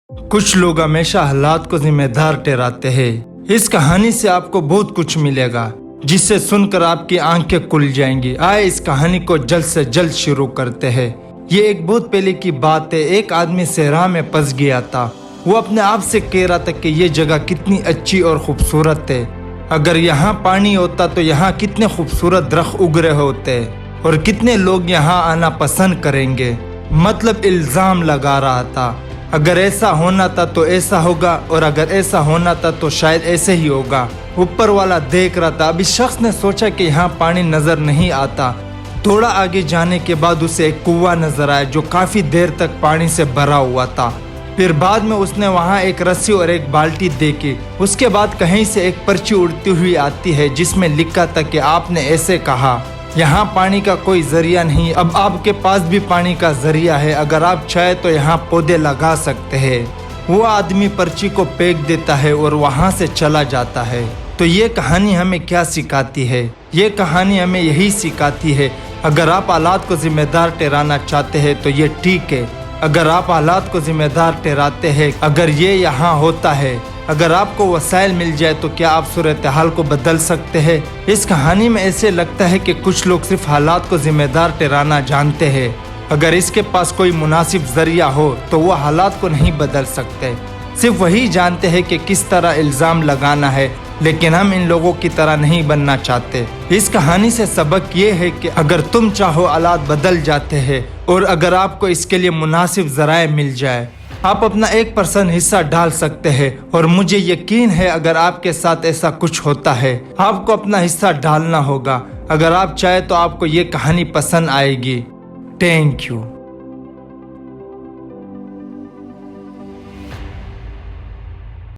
कुछ लोग हमेशा हालात को जिम्मेदार ठहराते हैं। इस कहानी से आपको बहुत कुछ मिलेगा, जिसे सुनकर आपकी आंखें खुल जाएंगी। आए इस कहानी को जल्द से जल्द शुरू करते हैं। ये एक बहुत पहले की बात है। एक आदमी सहरा में फंस गया था। वो अपने आप से कह रहा था कि ये जगह कितनी अच्छी और खूबसूरत है। अगर यहाँ पानी होता तो यहाँ कितने खूबसूरत दरख्त उग रहे होते और कितने लोग यहाँ आना पसंद करेंगे। मतलब इल्जाम लगा रहा था, अगर ऐसा होना था तो ऐसा होगा, और अगर ऐसा होना था तो शायद ऐसे ही होगा। ऊपर वाला देख रहा था। अब इस शख्स ने सोचा कि यहाँ पानी नजर नहीं आता। थोड़ा आगे जाने के बाद उसे एक कुआं नजर आया जो काफी देर तक पानी से भरा हुआ था। फिर बाद में उसने वहाँ एक रस्सी और एक बाल्टी देखी। उसके बाद कहीं से एक पर्ची उड़ती हुई आती है जिसमें लिखा था कि आपने ऐसे कहा, यहाँ पानी का कोई जरिया नहीं, अब आपके पास भी पानी का जरिया है। अगर आप चाहे तो यहाँ पौधे लगा सकते हैं। वो आदमी पर्ची को फेंक देता है और वहाँ से चला जाता है। तो ये कहानी हमें क्या सिखाती है? ये कहानी हमें यही सिखाती है, अगर आप हालात को जिम्मेदार ठहराना चाहते हैं तो ये ठीक है। अगर आप हालात को जिम्मेदार ठहराते हैं, अगर ये यहाँ होता है, अगर आपको वसाइल मिल जाए तो क्या आप सूरत हाल को बदल सकते हैं? इस कहानी में ऐसे लगता है कि कुछ लोग सिर्फ हालात को जिम्मेदार ठहराना जानते हैं। अगर इसके पास कोई मुनासिब जरिया हो तो वो हालात को नहीं बदल सकते। सिर्फ वही जानते हैं कि किस तरह इल्ज़ाम लगाना है, लेकिन हम इन लोगों की तरह नहीं बनना चाहते। इस कहानी से सबक ये है कि अगर तुम चाहो हालात बदल जाते हैं, और अगर आपको इसके लिए मुनासिब ज़राए मिल जाए, आप अपना 1% हिस्सा डाल सकते हैं। और मुझे यकीन है अगर आपके साथ ऐसा कुछ होता है, आपको अपना हिस्सा डालना होगा। अगर आप चाहे तो आपको ये कहानी पसंद आएगी। Thank you.